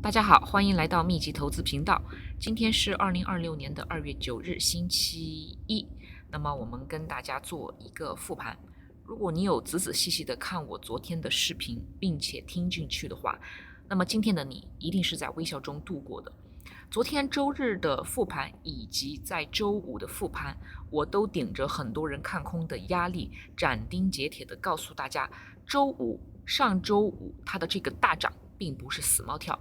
大家好，欢迎来到密集投资频道。今天是2026年2月9日，星期一。那么我们跟大家做一个复盘。如果你有仔仔细细的看我昨天的视频，并且听进去的话，那么今天的你一定是在微笑中度过的。昨天周日的复盘以及在周五的复盘，我都顶着很多人看空的压力，斩钉截铁的告诉大家，上周五它的这个大涨并不是死猫跳。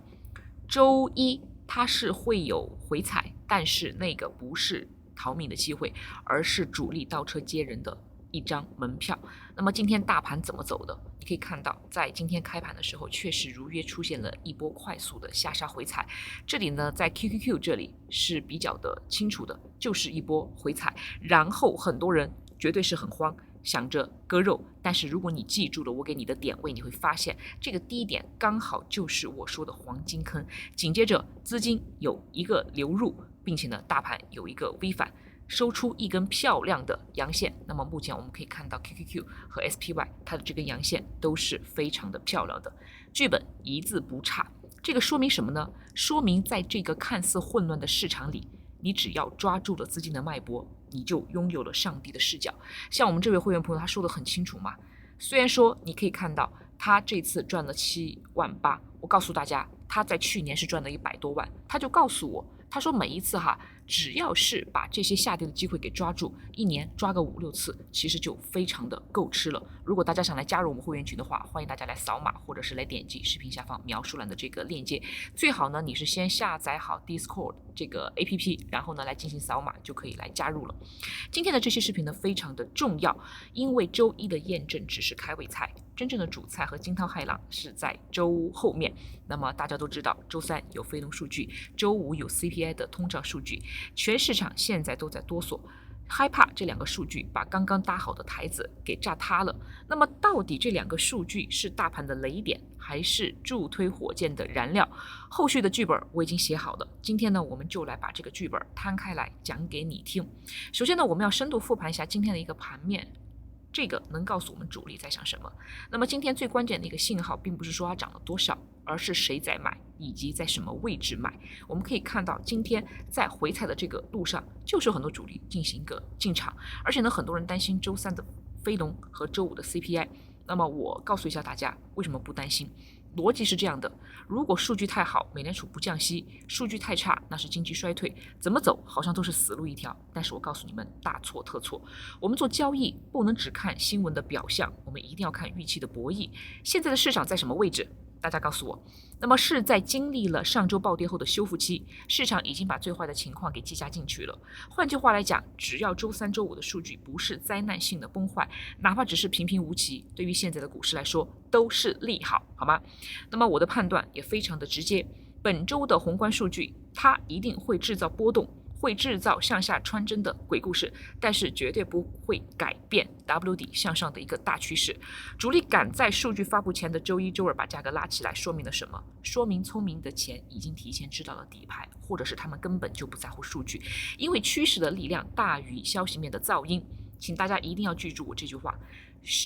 周一它是会有回踩，但是那个不是逃命的机会，而是主力倒车接人的一张门票。那么今天大盘怎么走的？你可以看到，在今天开盘的时候，确实如约出现了一波快速的下杀回踩。这里呢，在 QQQ 这里是比较的清楚的，就是一波回踩，然后很多人绝对是很慌，想着割肉，但是如果你记住了我给你的点位，你会发现这个低点刚好就是我说的黄金坑。紧接着资金有一个流入，并且呢大盘有一个微反，收出一根漂亮的阳线。那么目前我们可以看到 QQQ 和 SPY 它的这根阳线都是非常的漂亮的，剧本一字不差。这个说明什么呢？说明在这个看似混乱的市场里，你只要抓住了资金的脉搏，你就拥有了上帝的视角。像我们这位会员朋友他说的很清楚嘛，虽然说你可以看到他这次赚了7.8万，我告诉大家他在去年是赚了100多万，他就告诉我，他说每一次只要是把这些下跌的机会给抓住，一年抓个5-6次，其实就非常的够吃了。如果大家想来加入我们会员群的话，欢迎大家来扫码，或者是来点击视频下方描述栏的这个链接。最好呢，你是先下载好 Discord 这个 APP， 然后呢来进行扫码就可以来加入了。今天的这些视频呢非常的重要，因为周一的验证只是开胃菜，真正的主菜和惊涛骇浪是在周后面。那么大家都知道，周三有非农数据，周五有 CPI 的通胀数据，全市场现在都在哆嗦，害怕这两个数据把刚刚搭好的台子给炸塌了。那么到底这两个数据是大盘的雷点，还是助推火箭的燃料？后续的剧本我已经写好了，今天呢我们就来把这个剧本摊开来讲给你听。首先呢，我们要深度复盘一下今天的一个盘面，这个能告诉我们主力在想什么。那么今天最关键的一个信号并不是说它涨了多少，而是谁在买以及在什么位置买。我们可以看到今天在回踩的这个路上，就是有很多主力进行一个进场，而且呢很多人担心周三的非农和周五的 CPI。 那么我告诉一下大家为什么不担心。逻辑是这样的，如果数据太好，美联储不降息；数据太差，那是经济衰退，怎么走好像都是死路一条。但是我告诉你们，大错特错。我们做交易不能只看新闻的表象，我们一定要看预期的博弈。现在的市场在什么位置？大家告诉我。那么是在经历了上周暴跌后的修复期，市场已经把最坏的情况给计价进去了。换句话来讲，只要周三周五的数据不是灾难性的崩坏，哪怕只是平平无奇，对于现在的股市来说都是利好，好吗？那么我的判断也非常的直接，本周的宏观数据它一定会制造波动，会制造向下穿针的鬼故事，但是绝对不会改变 W 底向上的一个大趋势。主力赶在数据发布前的周一周二把价格拉起来，说明了什么？说明聪明的钱已经提前知道了底牌，或者是他们根本就不在乎数据，因为趋势的力量大于消息面的噪音。请大家一定要记住我这句话，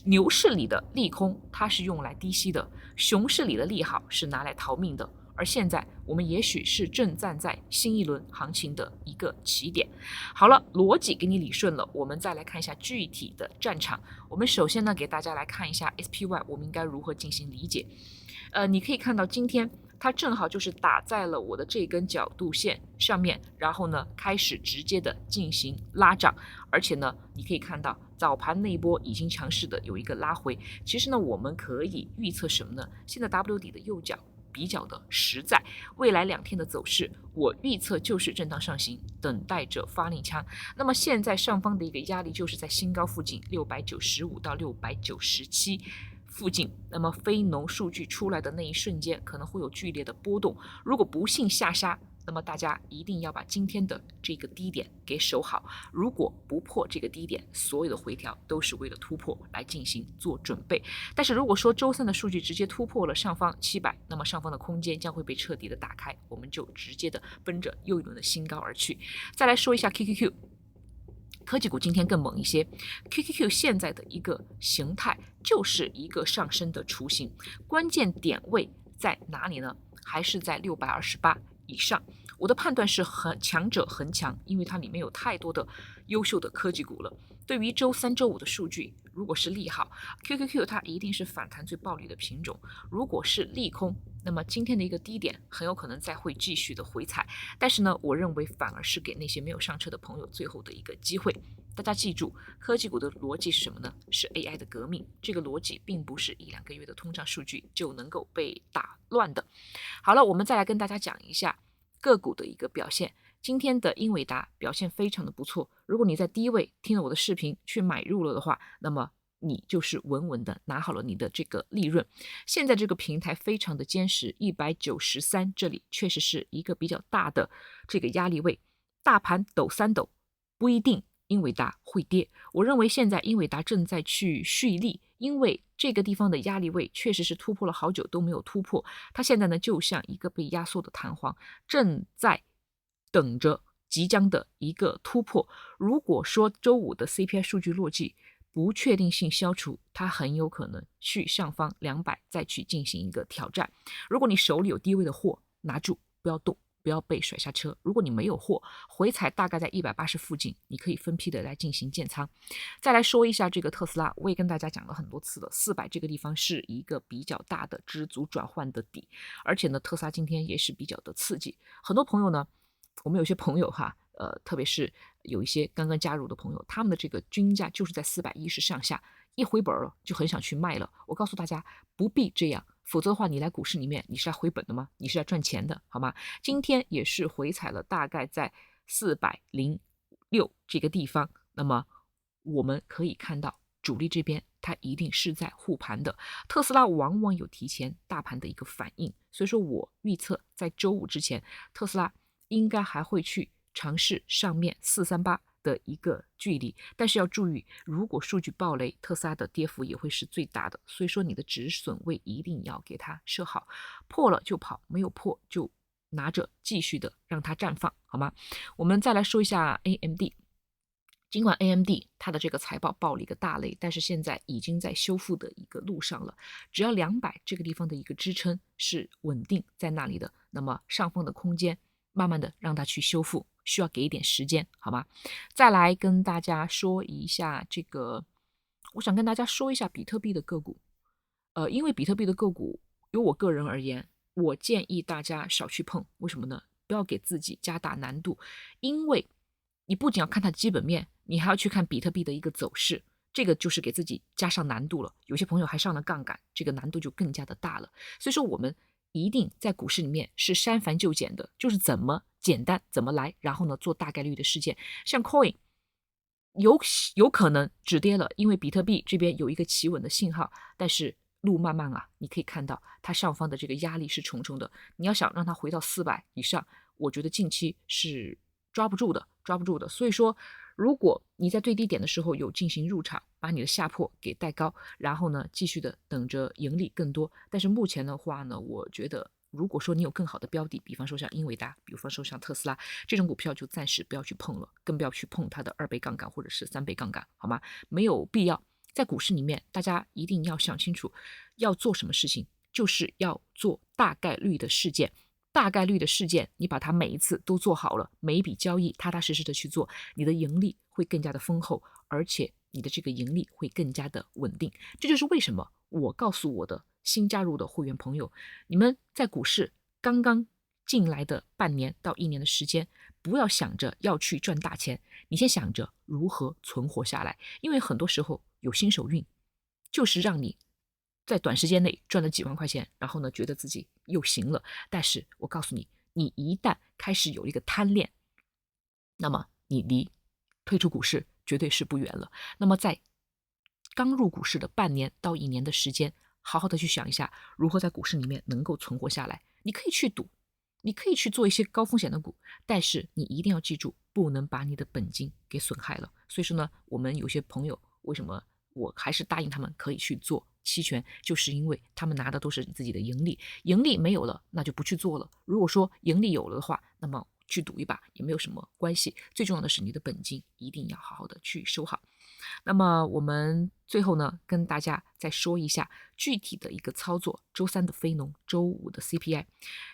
牛市里的利空它是用来低吸的，熊市里的利好是拿来逃命的。而现在我们也许是正站在新一轮行情的一个起点。好了，逻辑给你理顺了，我们再来看一下具体的战场。我们首先呢给大家来看一下 SPY 我们应该如何进行理解。你可以看到今天它正好就是打在了我的这根角度线上面，然后呢开始直接的进行拉涨，而且呢你可以看到早盘那一波已经强势的有一个拉回。其实呢我们可以预测什么呢？现在 W 底的右脚比较的实在，未来2天的走势我预测就是震荡上行，等待着发令枪。那么现在上方的一个压力就是在新高附近695到697附近，那么非农数据出来的那一瞬间可能会有剧烈的波动，如果不幸下杀，那么大家一定要把今天的这个低点给守好，如果不破这个低点，所有的回调都是为了突破来进行做准备。但是如果说周三的数据直接突破了上方700，那么上方的空间将会被彻底的打开，我们就直接的奔着又一轮的新高而去。再来说一下 QQQ，科技股今天更猛一些 ，QQQ 现在的一个形态就是一个上升的雏形，关键点位在哪里呢？还是在628以上。我的判断是强者恒强，因为它里面有太多的优秀的科技股了。对于周3、周5的数据，如果是利好 ，QQQ 它一定是反弹最暴力的品种；如果是利空，那么今天的一个低点很有可能再会继续的回踩。但是呢，我认为反而是给那些没有上车的朋友最后的一个机会。大家记住，科技股的逻辑是什么呢？是 AI 的革命。这个逻辑并不是1-2个月的通胀数据就能够被打乱的。好了，我们再来跟大家讲一下个股的一个表现。今天的英伟达表现非常的不错，如果你在低位听了我的视频去买入了的话，那么你就是稳稳的拿好了你的这个利润。现在这个平台非常的坚实，193这里确实是一个比较大的这个压力位，大盘抖3抖，不一定英伟达会跌。我认为现在英伟达正在去蓄力，因为这个地方的压力位确实是突破了好久都没有突破，它现在呢就像一个被压缩的弹簧，正在等着即将的一个突破。如果说周5的 CPI 数据落季，不确定性消除，它很有可能去上方200再去进行一个挑战。如果你手里有低位的货，拿住不要动，不要被甩下车。如果你没有货，回踩大概在180附近，你可以分批的来进行建仓。再来说一下这个特斯拉，我也跟大家讲了很多次了，400这个地方是一个比较大的知足转换的底，而且呢，特斯拉今天也是比较的刺激。很多朋友呢，我们有些朋友哈，特别是有一些刚刚加入的朋友，他们的这个均价就是在410上下，一回本了就很想去卖了。我告诉大家，不必这样，否则的话，你来股市里面你是要回本的吗？你是要赚钱的，好吗？今天也是回踩了大概在406这个地方，那么我们可以看到主力这边它一定是在护盘的。特斯拉往往有提前大盘的一个反应，所以说我预测在周5之前，特斯拉应该还会去尝试上面438的一个距离，但是要注意，如果数据暴雷，特斯拉的跌幅也会是最大的，所以说你的止损位一定要给它设好，破了就跑，没有破就拿着继续的让它绽放，好吗？我们再来说一下 AMD。尽管 AMD 它的这个财报爆了一个大雷，但是现在已经在修复的一个路上了。只要200这个地方的一个支撑是稳定在那里的，那么上方的空间慢慢的让它去修复，需要给一点时间，好吗？再来跟大家说一下这个，我想跟大家说一下比特币的个股。因为比特币的个股，由我个人而言，我建议大家少去碰。为什么呢？不要给自己加大难度，因为你不仅要看它的基本面，你还要去看比特币的一个走势，这个就是给自己加上难度了。有些朋友还上了杠杆，这个难度就更加的大了。所以说我们一定在股市里面是删繁就简的，就是怎么简单怎么来，然后呢做大概率的事件。像 Coin 有可能止跌了，因为比特币这边有一个企稳的信号，但是路漫漫啊，你可以看到它上方的这个压力是重重的。你要想让它回到400以上，我觉得近期是抓不住的。所以说，如果你在最低点的时候有进行入场，把你的下破给带高，然后呢继续的等着盈利更多。但是目前的话呢，我觉得如果说你有更好的标的，比方说像英伟达，比方说像特斯拉这种股票，就暂时不要去碰了，更不要去碰它的2倍杠杆或者是3倍杠杆，好吗？没有必要。在股市里面，大家一定要想清楚要做什么事情，就是要做大概率的事件。大概率的事件，你把它每一次都做好了，每一笔交易踏踏实实的去做，你的盈利会更加的丰厚，而且你的这个盈利会更加的稳定。这就是为什么我告诉我的新加入的会员朋友，你们在股市刚刚进来的半年到1年的时间，不要想着要去赚大钱，你先想着如何存活下来。因为很多时候有新手运，就是让你在短时间内赚了几万块钱，然后呢觉得自己又行了。但是我告诉你，你一旦开始有一个贪恋，那么你离退出股市绝对是不远了。那么在刚入股市的半年到1年的时间，好好的去想一下如何在股市里面能够存活下来。你可以去赌，你可以去做一些高风险的股，但是你一定要记住，不能把你的本金给损害了。所以说呢，我们有些朋友为什么我还是答应他们可以去做期权，就是因为他们拿的都是自己的盈利，盈利没有了那就不去做了。如果说盈利有了的话，那么去赌一把也没有什么关系，最重要的是你的本金一定要好好的去收好。那么我们最后呢，跟大家再说一下具体的一个操作，周三的非农，周五的 CPI。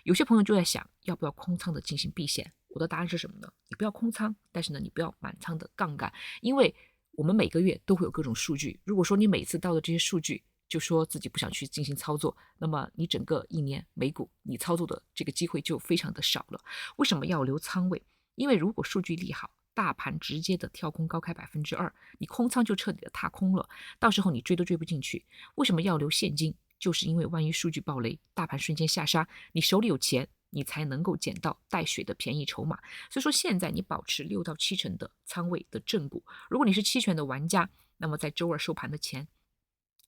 有些朋友就在想，要不要空仓的进行避险？我的答案是什么呢？你不要空仓，但是呢，你不要满仓的杠杆，因为我们每个月都会有各种数据。如果说你每次到了这些数据，就说自己不想去进行操作，那么你整个一年美股你操作的这个机会就非常的少了。为什么要留仓位？因为如果数据利好，大盘直接的跳空高开2%，你空仓就彻底的踏空了，到时候你追都追不进去。为什么要留现金？就是因为万一数据暴雷，大盘瞬间下杀，你手里有钱，你才能够捡到带血的便宜筹码。所以说现在你保持6到7成的仓位的正股，如果你是期权的玩家，那么在周二收盘的前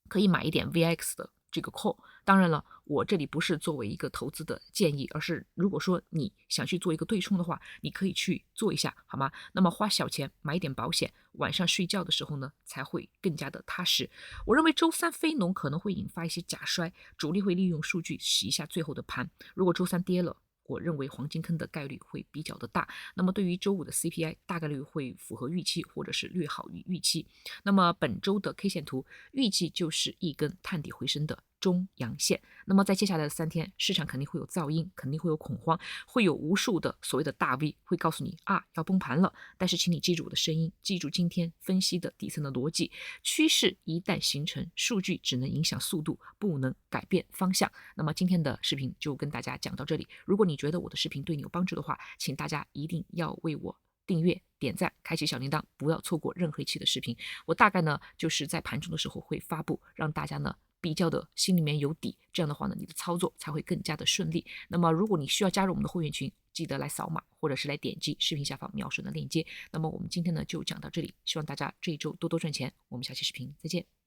可以买一点 VX 的这个 call。 当然了，我这里不是作为一个投资的建议，而是如果说你想去做一个对冲的话，你可以去做一下，好吗？那么花小钱买一点保险，晚上睡觉的时候呢才会更加的踏实。我认为周三非农可能会引发一些假摔，主力会利用数据洗一下最后的盘。如果周三跌了，我认为黄金坑的概率会比较的大。那么对于周五的 CPI 大概率会符合预期，或者是略好于预期。那么本周的 K 线图预计就是一根探底回升的中阳线。那么在接下来的3天，市场肯定会有噪音，肯定会有恐慌，会有无数的所谓的大 V 会告诉你要崩盘了。但是请你记住我的声音，记住今天分析的底层的逻辑，趋势一旦形成，数据只能影响速度，不能改变方向。那么今天的视频就跟大家讲到这里，如果你觉得我的视频对你有帮助的话，请大家一定要为我订阅、点赞、开启小铃铛，不要错过任何一期的视频。我大概呢就是在盘中的时候会发布，让大家呢比较的心里面有底，这样的话呢你的操作才会更加的顺利。那么如果你需要加入我们的会员群，记得来扫码或者是来点击视频下方描述的链接。那么我们今天呢就讲到这里，希望大家这一周多多赚钱，我们下期视频再见。